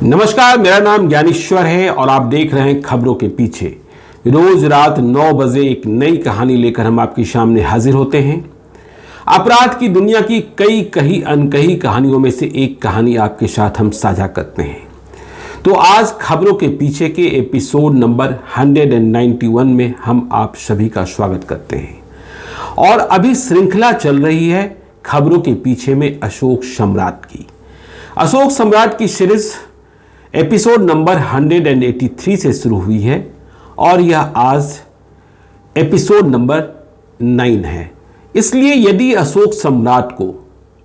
नमस्कार, मेरा नाम ज्ञानेश्वर है और आप देख रहे हैं खबरों के पीछे। रोज रात 9 बजे एक नई कहानी लेकर हम आपके सामने हाजिर होते हैं। अपराध की दुनिया की कई कही अनकही कहानियों में से एक कहानी आपके साथ हम साझा करते हैं। तो आज खबरों के पीछे के एपिसोड नंबर 191 में हम आप सभी का स्वागत करते हैं। और अभी श्रृंखला चल रही है खबरों के पीछे में अशोक सम्राट की। अशोक सम्राट की सीरीज एपिसोड नंबर 183 से शुरू हुई है और यह आज एपिसोड नंबर 9 है। इसलिए यदि अशोक सम्राट को,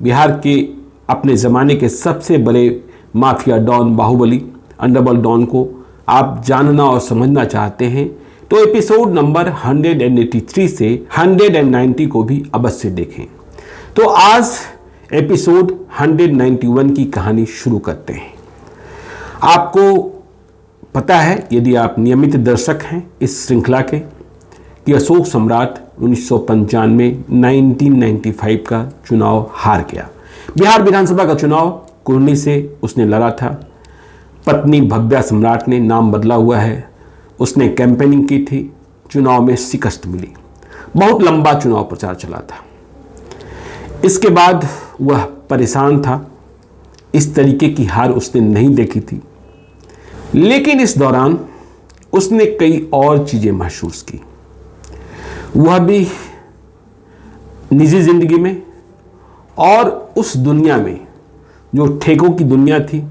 बिहार के अपने ज़माने के सबसे बड़े माफिया डॉन बाहुबली अंडरवर्ल्ड डॉन को आप जानना और समझना चाहते हैं तो एपिसोड नंबर 183 से 190 को भी अवश्य देखें। तो आज एपिसोड 191 की कहानी शुरू करते हैं। आपको पता है, यदि आप नियमित दर्शक हैं इस श्रृंखला के, कि अशोक सम्राट 1995 का चुनाव हार गया। बिहार विधानसभा का चुनाव कुर्नी से उसने लड़ा था। पत्नी भव्या सम्राट ने नाम बदला हुआ है, उसने कैंपेनिंग की थी, चुनाव में शिकस्त मिली। बहुत लंबा चुनाव प्रचार चला था। इसके बाद वह परेशान था, इस तरीके की हार उसने नहीं देखी थी। लेकिन इस दौरान उसने कई और चीज़ें महसूस की, वह भी निजी जिंदगी में और उस दुनिया में जो ठेकों की दुनिया थी,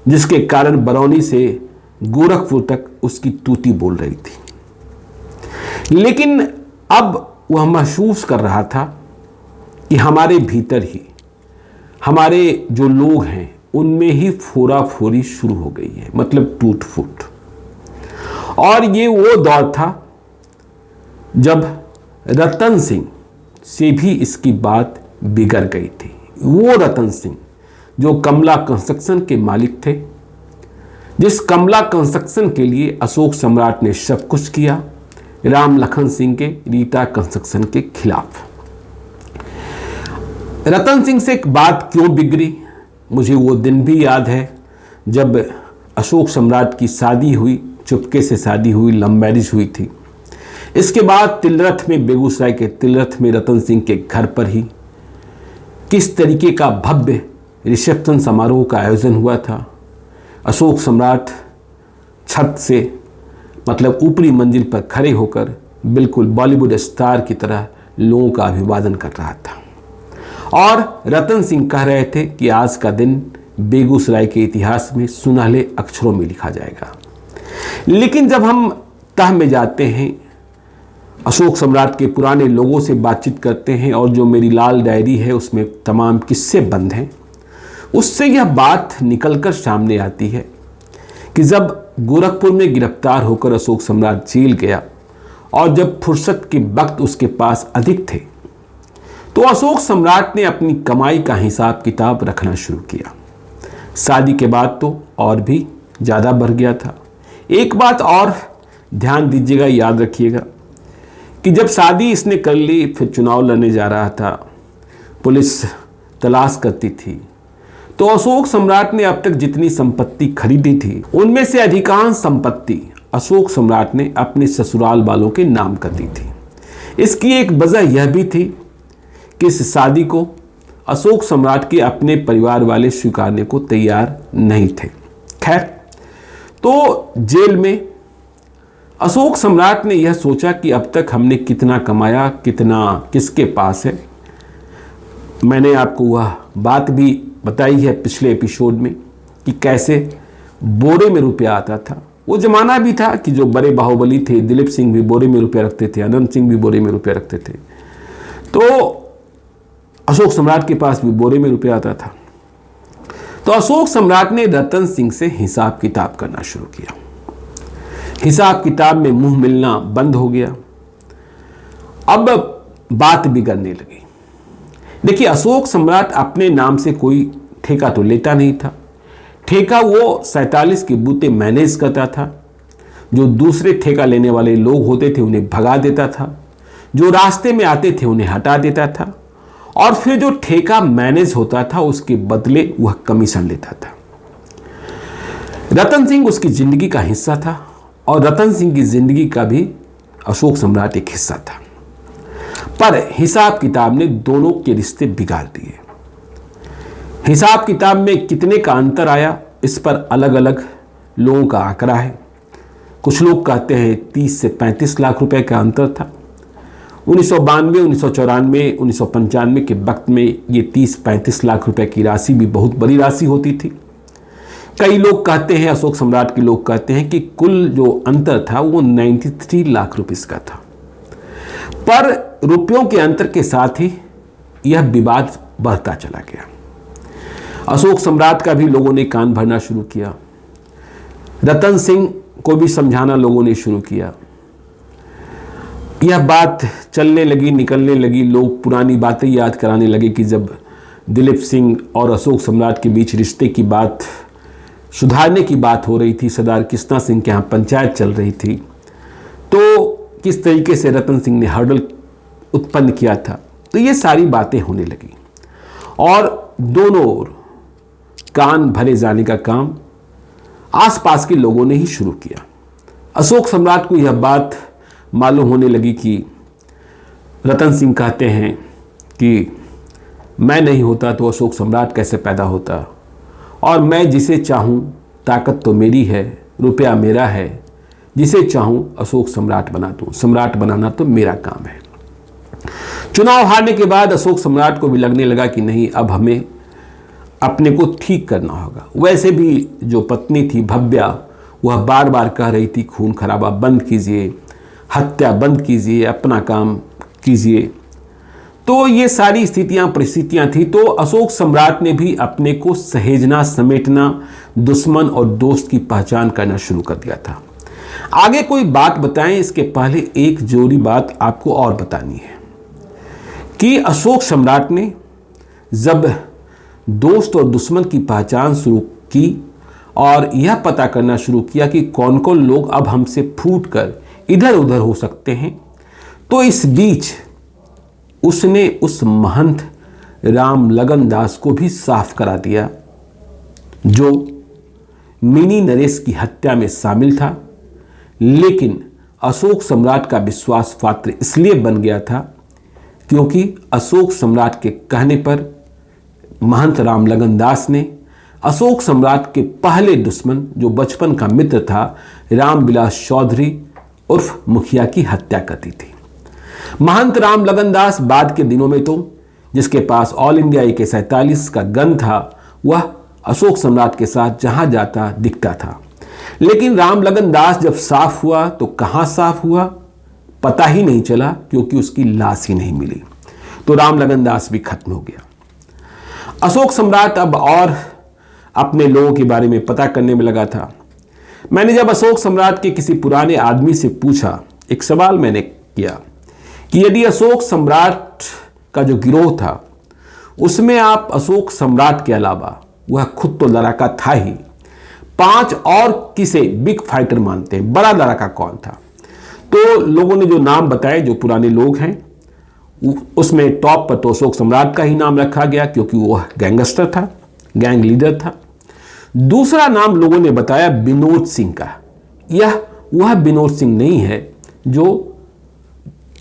जिसके कारण बरौनी से गोरखपुर तक उसकी तूती बोल रही थी। लेकिन अब वह महसूस कर रहा था कि हमारे भीतर ही हमारे जो लोग हैं उनमें ही फोराफोरी शुरू हो गई है, मतलब टूट फूट। और ये वो दौर था जब रतन सिंह से भी इसकी बात बिगड़ गई थी। वो रतन सिंह जो कमला कंस्ट्रक्शन के मालिक थे, जिस कमला कंस्ट्रक्शन के लिए अशोक सम्राट ने सब कुछ किया, राम लखन सिंह के रीटा कंस्ट्रक्शन के खिलाफ। रतन सिंह से एक बात क्यों बिगड़ी, मुझे वो दिन भी याद है जब अशोक सम्राट की शादी हुई, चुपके से शादी हुई, लव मैरिज हुई थी। इसके बाद तिलरथ में, बेगूसराय के तिलरथ में रतन सिंह के घर पर ही किस तरीके का भव्य रिसेप्शन समारोह का आयोजन हुआ था। अशोक सम्राट छत से, मतलब ऊपरी मंजिल पर खड़े होकर बिल्कुल बॉलीवुड स्टार की तरह लोगों का अभिवादन कर रहा था। और रतन सिंह कह रहे थे कि आज का दिन बेगूसराय के इतिहास में सुनहले अक्षरों में लिखा जाएगा। लेकिन जब हम तह में जाते हैं, अशोक सम्राट के पुराने लोगों से बातचीत करते हैं और जो मेरी लाल डायरी है उसमें तमाम किस्से बंद हैं, उससे यह बात निकलकर सामने आती है कि जब गोरखपुर में गिरफ्तार होकर अशोक सम्राट जेल गया और जब फुर्सत के वक्त उसके पास अधिक थे तो अशोक सम्राट ने अपनी कमाई का हिसाब किताब रखना शुरू किया। शादी के बाद तो और भी ज़्यादा बढ़ गया था। एक बात और ध्यान दीजिएगा, याद रखिएगा कि जब शादी इसने कर ली, फिर चुनाव लड़ने जा रहा था, पुलिस तलाश करती थी, तो अशोक सम्राट ने अब तक जितनी संपत्ति खरीदी थी उनमें से अधिकांश संपत्ति अशोक सम्राट ने अपने ससुराल वालों के नाम कर दी थी। इसकी एक वजह यह भी थी कि इस शादी को अशोक सम्राट के अपने परिवार वाले स्वीकारने को तैयार नहीं थे। खैर, तो जेल में अशोक सम्राट ने यह सोचा कि अब तक हमने कितना कमाया, कितना किसके पास है। मैंने आपको वह बात भी बताई है पिछले एपिसोड में कि कैसे बोरे में रुपया आता था। वो जमाना भी था कि जो बड़े बाहुबली थे, दिलीप सिंह भी बोरे में रुपया रखते थे, अनंत सिंह भी बोरे में रुपया रखते थे, तो अशोक सम्राट के पास भी बोरे में रुपया आता था। तो अशोक सम्राट ने रतन सिंह से हिसाब किताब करना शुरू किया। हिसाब किताब में मुंह मिलना बंद हो गया। अब बात बिगड़ने लगी। देखिए, अशोक सम्राट अपने नाम से कोई ठेका तो लेता नहीं था। ठेका वो 47 के बूते मैनेज करता था। जो दूसरे ठेका लेने वाले लोग होते थे उन्हें भगा देता था, जो रास्ते में आते थे उन्हें हटा देता था, और फिर जो ठेका मैनेज होता था उसके बदले वह कमीशन लेता था। रतन सिंह उसकी जिंदगी का हिस्सा था और रतन सिंह की जिंदगी का भी अशोक सम्राट एक हिस्सा था। पर हिसाब किताब ने दोनों के रिश्ते बिगाड़ दिए। हिसाब किताब में कितने का अंतर आया, इस पर अलग अलग लोगों का आंकड़ा है। कुछ लोग कहते हैं 30 से 35 लाख रुपए का अंतर था। 1992, 1994, 1995 के वक्त में ये 30-35 लाख रुपए की राशि भी बहुत बड़ी राशि होती थी। कई लोग कहते हैं, अशोक सम्राट के लोग कहते हैं कि कुल जो अंतर था वो 93 लाख रुपीस का था। पर रुपयों के अंतर के साथ ही यह विवाद बढ़ता चला गया। अशोक सम्राट का भी लोगों ने कान भरना शुरू किया। रतन सिंह को भी समझाना लोगों ने शुरू किया। यह बात चलने लगी, निकलने लगी। लोग पुरानी बातें याद कराने लगे कि जब दिलीप सिंह और अशोक सम्राट के बीच रिश्ते की बात सुधारने की बात हो रही थी, सरदार कृष्णा सिंह के यहाँ पंचायत चल रही थी, तो किस तरीके से रतन सिंह ने हर्डल उत्पन्न किया था। तो ये सारी बातें होने लगी और दोनों ओर कान भरे जाने का काम आसपास के लोगों ने ही शुरू किया। अशोक सम्राट को यह बात मालूम होने लगी कि रतन सिंह कहते हैं कि मैं नहीं होता तो अशोक सम्राट कैसे पैदा होता, और मैं जिसे चाहूँ, ताकत तो मेरी है, रुपया मेरा है, जिसे चाहूँ अशोक सम्राट बना दूँ, सम्राट बनाना तो मेरा काम है। चुनाव हारने के बाद अशोक सम्राट को भी लगने लगा कि नहीं, अब हमें अपने को ठीक करना होगा। वैसे भी जो पत्नी थी भव्या, वह बार बार कह रही थी खून खराबा बंद कीजिए, हत्या बंद कीजिए, अपना काम कीजिए। तो ये सारी स्थितियां परिस्थितियां थी। तो अशोक सम्राट ने भी अपने को सहेजना, समेटना, दुश्मन और दोस्त की पहचान करना शुरू कर दिया था। आगे कोई बात बताएं, इसके पहले एक जरूरी बात आपको और बतानी है कि अशोक सम्राट ने जब दोस्त और दुश्मन की पहचान शुरू की और यह पता करना शुरू किया कि कौन कौन लोग अब हमसे फूटकर इधर उधर हो सकते हैं, तो इस बीच उसने उस महंत राम लगन दास को भी साफ करा दिया, जो मिनी नरेश की हत्या में शामिल था। लेकिन अशोक सम्राट का विश्वास पात्र इसलिए बन गया था क्योंकि अशोक सम्राट के कहने पर महंत राम लगन दास ने अशोक सम्राट के पहले दुश्मन, जो बचपन का मित्र था, राम विलास चौधरी उर्फ मुखिया की हत्या कर दी थी। महंत राम लगन दास बाद के दिनों में तो जिसके पास ऑल इंडिया AK-47 का गन था, वह अशोक सम्राट के साथ जहां जाता दिखता था। लेकिन राम लगन दास जब साफ हुआ तो कहां साफ हुआ पता ही नहीं चला, क्योंकि उसकी लाश ही नहीं मिली। तो राम लगन दास भी खत्म हो गया। अशोक सम्राट अब और अपने लोगों के बारे में पता करने में लगा था। मैंने जब अशोक सम्राट के किसी पुराने आदमी से पूछा, एक सवाल मैंने किया कि यदि अशोक सम्राट का जो गिरोह था उसमें आप अशोक सम्राट के अलावा, वह खुद तो लड़ाका था ही, 5 और किसे बिग फाइटर मानते हैं, बड़ा लड़ाका कौन था? तो लोगों ने जो नाम बताए, जो पुराने लोग हैं, उसमें टॉप पर तो अशोक सम्राट का ही नाम रखा गया क्योंकि वह गैंगस्टर था, गैंग लीडर था। दूसरा नाम लोगों ने बताया विनोद सिंह का। यह वह विनोद सिंह नहीं है जो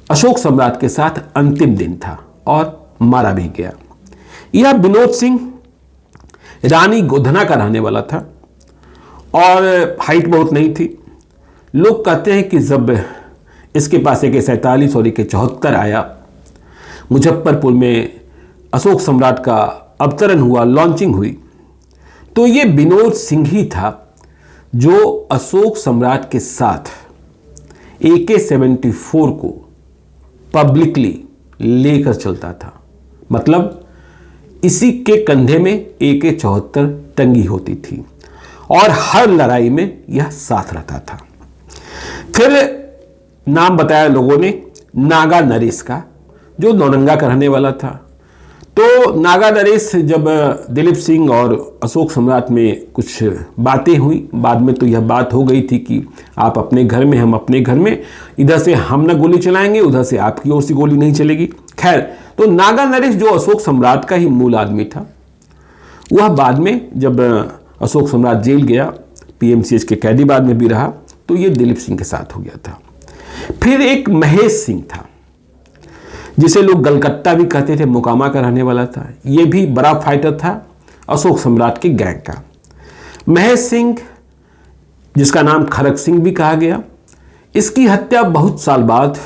अशोक सम्राट के साथ अंतिम दिन था और मारा भी गया। यह विनोद सिंह रानी गोधना का रहने वाला था और हाइट बहुत नहीं थी। लोग कहते हैं कि जब इसके पास AK-47 और AK-74 आया, मुजफ्फरपुर में अशोक सम्राट का अवतरण हुआ, लॉन्चिंग हुई, तो ये विनोद सिंह ही था जो अशोक सम्राट के साथ AK-74 को पब्लिकली लेकर चलता था। मतलब इसी के कंधे में AK-74 टंगी होती थी और हर लड़ाई में यह साथ रहता था। फिर नाम बताया लोगों ने नागा नरेश का, जो नौरंगा का रहने वाला था। तो नागा नरेश, जब दिलीप सिंह और अशोक सम्राट में कुछ बातें हुई, बाद में तो यह बात हो गई थी कि आप अपने घर में, हम अपने घर में, इधर से हम न गोली चलाएंगे, उधर से आपकी ओर से गोली नहीं चलेगी। खैर, तो नागा नरेश जो अशोक सम्राट का ही मूल आदमी था, वह बाद में जब अशोक सम्राट जेल गया पीएमसीएच के कैदी बाद में भी रहा, तो ये दिलीप सिंह के साथ हो गया था। फिर एक महेश सिंह था, जिसे लोग गलकत्ता भी कहते थे, मोकामा का रहने वाला था। ये भी बड़ा फाइटर था अशोक सम्राट के गैंग का। महेश सिंह, जिसका नाम खरक सिंह भी कहा गया, इसकी हत्या बहुत साल बाद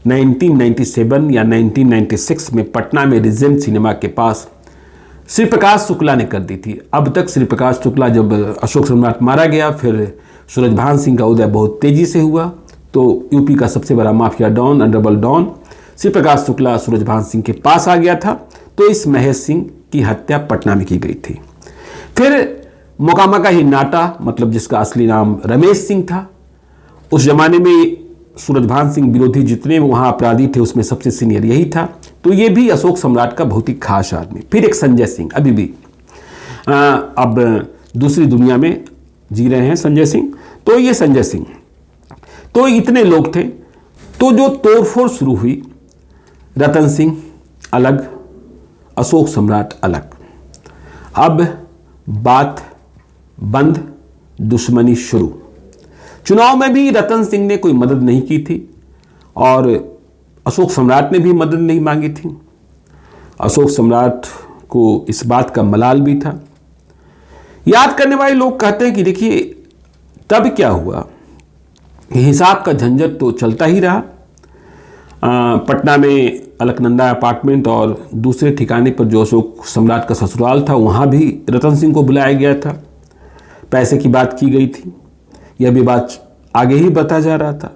1997 या 1996 में पटना में रिजेंट सिनेमा के पास श्री प्रकाश शुक्ला ने कर दी थी। अब तक श्री प्रकाश शुक्ला, जब अशोक सम्राट मारा गया, फिर सूरजभान सिंह का उदय बहुत तेजी से हुआ, तो यूपी का सबसे बड़ा mafia don, underworld don Shri Prakash Shukla Surajbhan Singh के पास आ गया था। तो इस महेश सिंह की हत्या पटना में की गई थी। फिर मोकामा का ही नाटा, मतलब जिसका असली नाम रमेश सिंह था, उस जमाने में सूरजभान सिंह विरोधी जितने वहाँ अपराधी थे उसमें सबसे सीनियर यही था। तो ये भी अशोक सम्राट का बहुत ही खास आदमी। फिर एक संजय सिंह, अभी भी अब दूसरी दुनिया में जी रहे हैं संजय सिंह। तो ये संजय सिंह, तो इतने लोग थे। तो जो तोड़फोड़ शुरू हुई, रतन सिंह अलग, अशोक सम्राट अलग। अब बात बंद, दुश्मनी शुरू। चुनाव में भी रतन सिंह ने कोई मदद नहीं की थी और अशोक सम्राट ने भी मदद नहीं मांगी थी। अशोक सम्राट को इस बात का मलाल भी था। याद करने वाले लोग कहते हैं कि देखिए तब क्या हुआ, हिसाब का झंझट तो चलता ही रहा। पटना में अलकनंदा अपार्टमेंट और दूसरे ठिकाने पर जो अशोक सम्राट का ससुराल था, वहाँ भी रतन सिंह को बुलाया गया था। पैसे की बात की गई थी, यह भी बात आगे ही बता जा रहा था।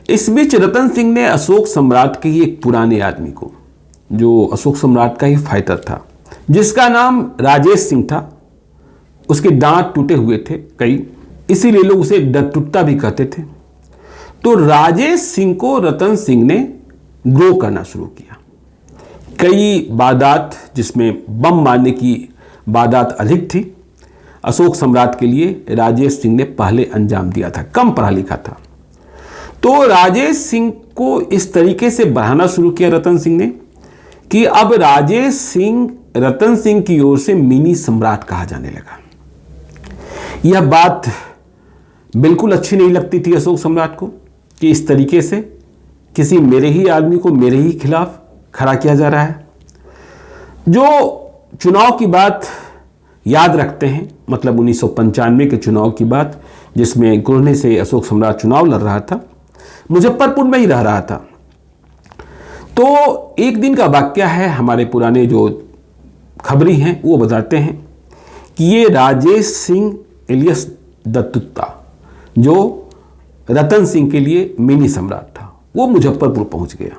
इस बीच रतन सिंह ने अशोक सम्राट के ही एक पुराने आदमी को, जो अशोक सम्राट का ही फाइटर था, जिसका नाम राजेश सिंह था, उसके दांत टूटे हुए थे कई, इसीलिए लोग उसे डटुट्टा भी कहते थे। तो राजेश सिंह को रतन सिंह ने ग्रो करना शुरू किया। कई वारदात, जिसमें बम मारने की वारदात अधिक थी, अशोक सम्राट के लिए राजेश सिंह ने पहले अंजाम दिया था। कम पढ़ा लिखा था, तो राजेश सिंह को इस तरीके से बढ़ाना शुरू किया रतन सिंह ने कि अब राजेश सिंह रतन सिंह की ओर से मिनी सम्राट कहा जाने लगा। यह बात बिल्कुल अच्छी नहीं लगती थी अशोक सम्राट को कि इस तरीके से किसी मेरे ही आदमी को मेरे ही खिलाफ खड़ा किया जा रहा है। जो चुनाव की बात याद रखते हैं, मतलब 1995 के चुनाव की बात, जिसमें गुरने से अशोक सम्राट चुनाव लड़ रहा था, मुजफ्फरपुर में ही रह रहा था। तो एक दिन का वाक्य है, हमारे पुराने जो खबरी हैं वो बताते हैं कि ये राजेश सिंह एलियस दत्तुत्ता, जो रतन सिंह के लिए मिनी सम्राट था, वो मुजफ्फरपुर पहुंच गया,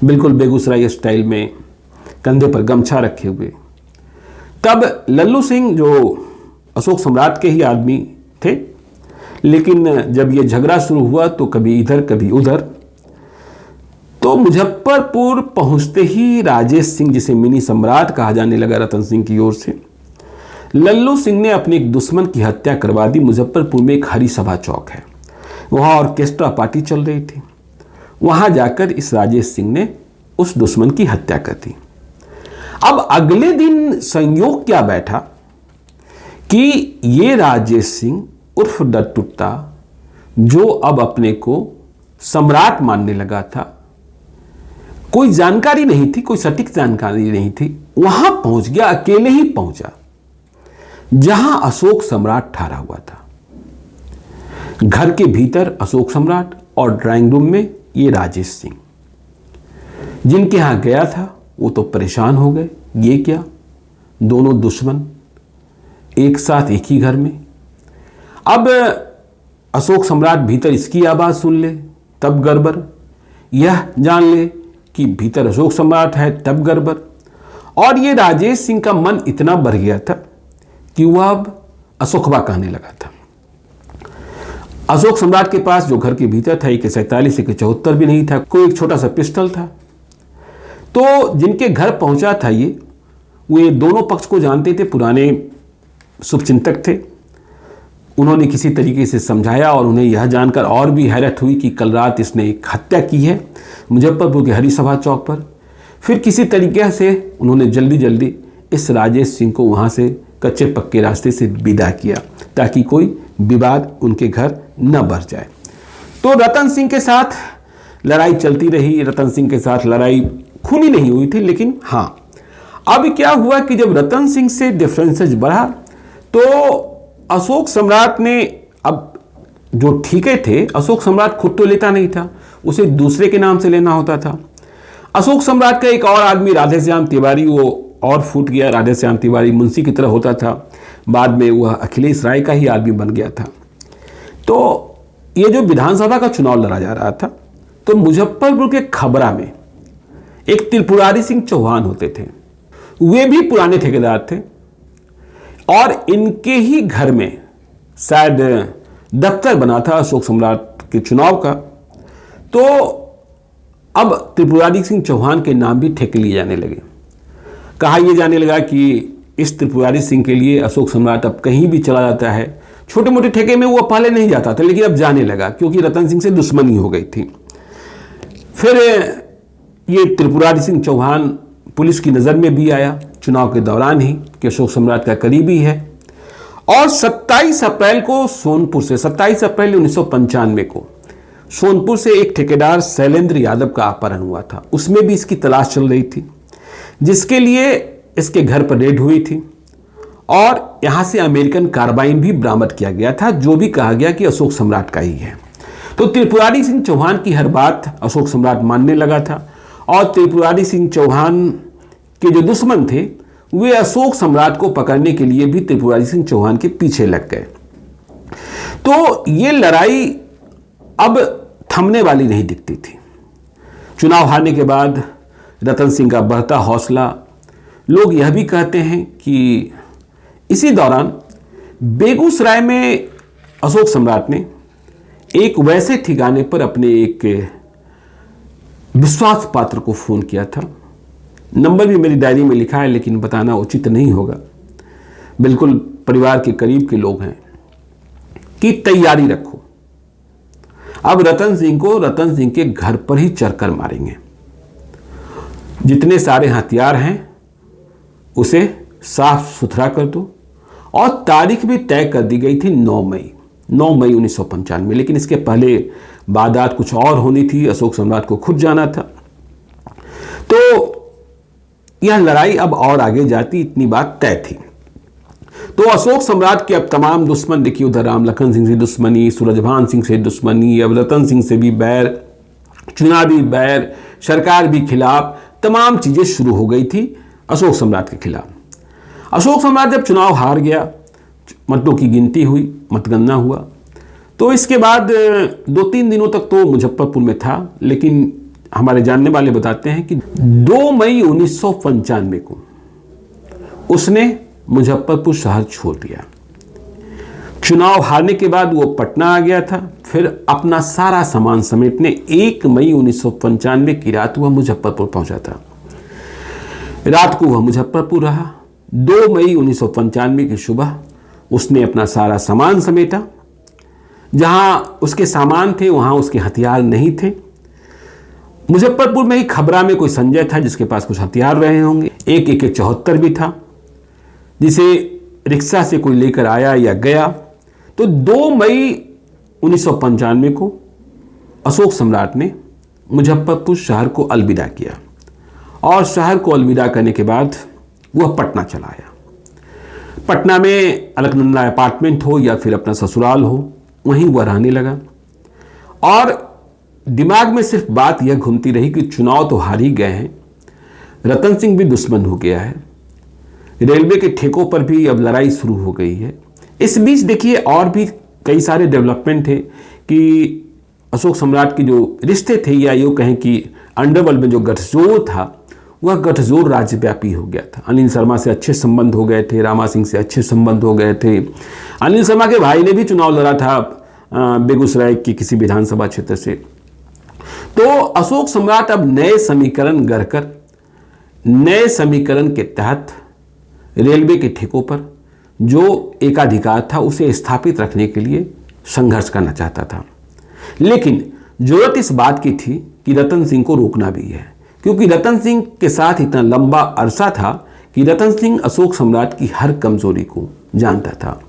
बिल्कुल बेगूसराय स्टाइल में, कंधे पर गमछा रखे हुए। तब लल्लू सिंह, जो अशोक सम्राट के ही आदमी थे, लेकिन जब ये झगड़ा शुरू हुआ तो कभी इधर कभी उधर, तो मुजफ्फरपुर पहुंचते ही राजेश सिंह, जिसे मिनी सम्राट कहा जाने लगा रतन सिंह की ओर से, लल्लू सिंह ने अपने एक दुश्मन की हत्या करवा दी। मुजफ्फरपुर में एक हरी सभा चौक है, वहाँ ऑर्केस्ट्रा पार्टी चल रही थी, वहाँ जाकर इस राजेश सिंह ने उस दुश्मन की हत्या कर दी। अब अगले दिन संयोग क्या बैठा कि ये राजेश सिंह उर्फ डटुट्टा, जो अब अपने को सम्राट मानने लगा था, कोई जानकारी नहीं थी, कोई सटीक जानकारी नहीं थी, वहां पहुंच गया, अकेले ही पहुंचा जहां अशोक सम्राट ठहरा हुआ था। घर के भीतर अशोक सम्राट और ड्राइंग रूम में ये राजेश सिंह। जिनके यहां गया था वो तो परेशान हो गए, ये क्या, दोनों दुश्मन एक साथ एक ही घर में। अब अशोक सम्राट भीतर इसकी आवाज सुन ले तब गड़बड़, यह जान ले कि भीतर अशोक सम्राट है तब गड़बड़। और ये राजेश सिंह का मन इतना बढ़ गया था कि वह अब अशोकवा कहने लगा था। अशोक सम्राट के पास जो घर के भीतर था, AK-47 AK-74 भी नहीं था, कोई एक छोटा सा पिस्टल था। तो जिनके घर पहुंचा था ये दोनों पक्ष को जानते थे, पुराने शुभचिंतक थे। उन्होंने किसी तरीके से समझाया और उन्हें यह जानकर और भी हैरत हुई कि कल रात इसने एक हत्या की है मुजफ्फरपुर के हरी सभा चौक पर। फिर किसी तरीके से उन्होंने जल्दी जल्दी इस राजेश सिंह को वहाँ से कच्चे पक्के रास्ते से विदा किया ताकि कोई विवाद उनके घर न बढ़ जाए। तो रतन सिंह के साथ लड़ाई चलती रही। रतन सिंह के साथ लड़ाई खूनी नहीं हुई थी, लेकिन हाँ, अब क्या हुआ कि जब रतन सिंह से डिफरेंसेस बढ़ा तो अशोक सम्राट ने, अब जो ठीके थे, अशोक सम्राट खुद तो लेता नहीं था, उसे दूसरे के नाम से लेना होता था। अशोक सम्राट का एक और आदमी राधेश्याम तिवारी, वो और फूट गया। राधेश्याम तिवारी मुंशी की तरह होता था, बाद में वह अखिलेश राय का ही आदमी बन गया था। तो ये जो विधानसभा का चुनाव लड़ा जा रहा था, तो मुजफ्फरपुर के खबरा में एक त्रिपुरारी सिंह चौहान होते थे। वे भी पुराने ठेकेदार थे और इनके ही घर में शायद दफ्तर बना था अशोक सम्राट के चुनाव का। तो अब त्रिपुरारी सिंह चौहान के नाम भी ठेके लिए जाने लगे। कहा यह जाने लगा कि इस त्रिपुरारी सिंह के लिए अशोक सम्राट अब कहीं भी चला जाता है। छोटे मोटे ठेके में वो पहले नहीं जाता था, लेकिन अब जाने लगा क्योंकि रतन सिंह से दुश्मनी हो गई थी। फिर ये त्रिपुरारी सिंह चौहान पुलिस की नज़र में भी आया चुनाव के दौरान ही कि अशोक सम्राट का करीबी है। और 27 अप्रैल को सोनपुर से, 27 अप्रैल 1995 को सोनपुर से एक ठेकेदार शैलेंद्र यादव का अपहरण हुआ था। उसमें भी इसकी तलाश चल रही थी, जिसके लिए इसके घर पर रेड हुई थी और यहां से अमेरिकन कार्बाइन भी बरामद किया गया था, जो भी कहा गया कि अशोक सम्राट का ही है। तो त्रिपुरारी सिंह चौहान की हर बात अशोक सम्राट मानने लगा था और त्रिपुरारी सिंह चौहान के जो दुश्मन थे वे अशोक सम्राट को पकड़ने के लिए भी त्रिपुरारी सिंह चौहान के पीछे लग गए। तो ये लड़ाई अब थमने वाली नहीं दिखती थी। चुनाव हारने के बाद रतन सिंह का बढ़ता हौसला, लोग यह भी कहते हैं कि इसी दौरान बेगूसराय में अशोक सम्राट ने एक वैसे ठिकाने पर अपने एक विश्वास पात्र को फोन किया था। नंबर भी मेरी डायरी में लिखा है, लेकिन बताना उचित नहीं होगा। बिल्कुल परिवार के करीब के लोग हैं कि तैयारी रखो, अब रतन सिंह को रतन सिंह के घर पर ही चढ़कर मारेंगे। जितने सारे हथियार हैं उसे साफ सुथरा कर दो। और तारीख भी तय कर दी गई थी 9 मई 1995। लेकिन इसके पहले वारदात कुछ और होनी थी, अशोक सम्राट को खुद जाना था। तो यह लड़ाई अब और आगे जाती, इतनी बात तय थी। तो अशोक सम्राट के अब तमाम दुश्मन देखिए, उधर राम लखन सिंह से दुश्मनी, सूरजभान सिंह से दुश्मनी, अब रतन सिंह से भी बैर, चुनावी बैर, सरकार भी खिलाफ, तमाम चीजें शुरू हो गई थी अशोक सम्राट के खिलाफ। अशोक सम्राट जब चुनाव हार गया, मतों की गिनती हुई, मतगणना हुआ, तो इसके बाद 2-3 दिनों तक तो मुजफ्फरपुर में था। लेकिन हमारे जानने वाले बताते हैं कि 2 मई 1995 को उसने मुजफ्फरपुर शहर छोड़ दिया। चुनाव हारने के बाद वो पटना आ गया था। फिर अपना सारा सामान समेटने 1 मई 1995 की रात वह मुजफ्फरपुर पहुंचा था। रात को वह मुजफ्फरपुर रहा। 2 मई 1995 की सुबह उसने अपना सारा सामान समेटा। जहां उसके सामान थे वहां उसके हथियार नहीं थे। मुजफ्फरपुर में ही खबरा में कोई संजय था जिसके पास कुछ हथियार रहे होंगे। एक AK-74 भी था जिसे रिक्शा से कोई लेकर आया या गया। तो 2 मई 1995 को अशोक सम्राट ने मुजफ्फरपुर शहर को अलविदा किया और शहर को अलविदा करने के बाद वह पटना चला आया। पटना में अलकनंदा अपार्टमेंट हो या फिर अपना ससुराल हो, वहीं वह रहने लगा। और दिमाग में सिर्फ बात यह घूमती रही कि चुनाव तो हार ही गए हैं, रतन सिंह भी दुश्मन हो गया है, रेलवे के ठेकों पर भी अब लड़ाई शुरू हो गई है। इस बीच देखिए और भी कई सारे डेवलपमेंट थे कि अशोक सम्राट के जो रिश्ते थे, या यूँ कहें कि अंडरवर्ल्ड में जो गठजोड़ था, वह गठजोड़ राज्यव्यापी हो गया था। अनिल शर्मा से अच्छे संबंध हो गए थे, रामा सिंह से अच्छे संबंध हो गए थे। अनिल शर्मा के भाई ने भी चुनाव लड़ा था बेगूसराय की किसी विधानसभा क्षेत्र से। तो अशोक सम्राट अब नए समीकरण गढ़कर, नए समीकरण के तहत रेलवे के ठेकों पर जो एकाधिकार था उसे स्थापित रखने के लिए संघर्ष करना चाहता था। लेकिन जरूरत इस बात की थी कि रतन सिंह को रोकना भी है, क्योंकि रतन सिंह के साथ इतना लंबा अरसा था कि कि रतन सिंह अशोक सम्राट की हर कमजोरी को जानता था।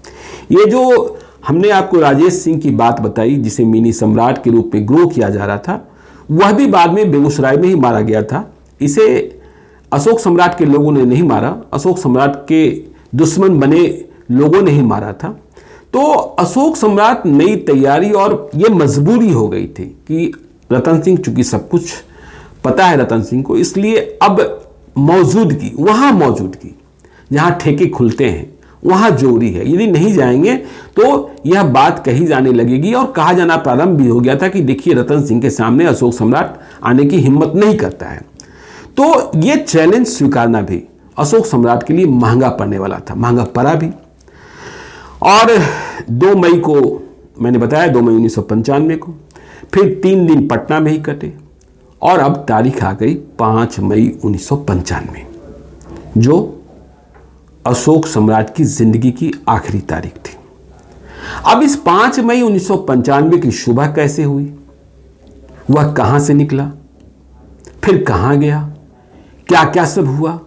ये जो हमने आपको राजेश सिंह की बात बताई, जिसे मिनी सम्राट के रूप में ग्रो किया जा रहा था, वह भी बाद में बेगूसराय में ही मारा गया था। इसे अशोक सम्राट के लोगों ने नहीं मारा, अशोक सम्राट के दुश्मन बने लोगों ने ही मारा था। तो अशोक सम्राट नई तैयारी और ये मजबूरी हो गई थी कि रतन सिंह, चूंकि सब कुछ पता है रतन सिंह को, इसलिए अब मौजूदगी, वहां मौजूदगी जहां ठेके खुलते हैं वहां जरूरी है। यदि नहीं जाएंगे तो यह बात कही जाने लगेगी और कहा जाना प्रारंभ भी हो गया था कि देखिए रतन सिंह के सामने अशोक सम्राट आने की हिम्मत नहीं करता है। तो यह चैलेंज स्वीकारना भी अशोक सम्राट के लिए महंगा पड़ने वाला था, महंगा पड़ा भी। और 2 मई को मैंने बताया, 2 मई 1995 को, फिर 3 दिन पटना में ही कटे और अब तारीख आ गई 5 मई 1995, जो अशोक सम्राट की जिंदगी की आखिरी तारीख थी। अब इस 5 मई 1995 की सुबह कैसे हुई, वह कहां से निकला, फिर कहां गया, क्या क्या सब हुआ,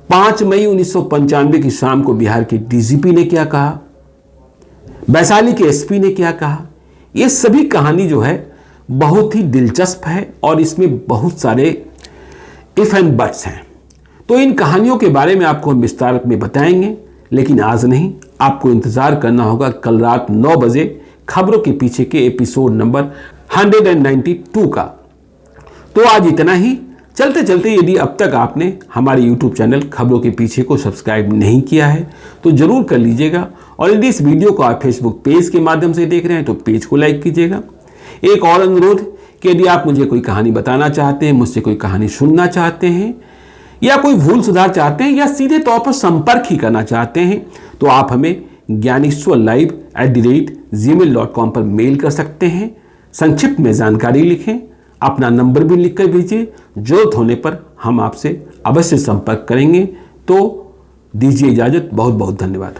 5 मई 1995 की शाम को बिहार के डीजीपी ने क्या कहा, वैशाली के एसपी ने क्या कहा, यह सभी कहानी जो है बहुत ही दिलचस्प है और इसमें बहुत सारे इफ एंड बट्स हैं। तो इन कहानियों के बारे में आपको हम विस्तार में बताएंगे, लेकिन आज नहीं, आपको इंतजार करना होगा कल रात 9 बजे खबरों के पीछे के एपिसोड नंबर 192 का। तो आज इतना ही। चलते चलते यदि अब तक आपने हमारे YouTube चैनल खबरों के पीछे को सब्सक्राइब नहीं किया है तो जरूर कर लीजिएगा, और यदि इस वीडियो को आप फेसबुक पेज के माध्यम से देख रहे हैं तो पेज को लाइक कीजिएगा। एक और अनुरोध कि यदि आप मुझे कोई कहानी बताना चाहते हैं, मुझसे कोई कहानी सुनना चाहते हैं, या कोई भूल सुधार चाहते हैं, या सीधे तौर पर संपर्क ही करना चाहते हैं, तो आप हमें gyaneshwarlive@gmail.com पर मेल कर सकते हैं। संक्षिप्त में जानकारी लिखें, अपना नंबर भी लिख कर भेजिए। जरूरत होने पर हम आपसे अवश्य संपर्क करेंगे। तो दीजिए इजाजत, बहुत बहुत धन्यवाद।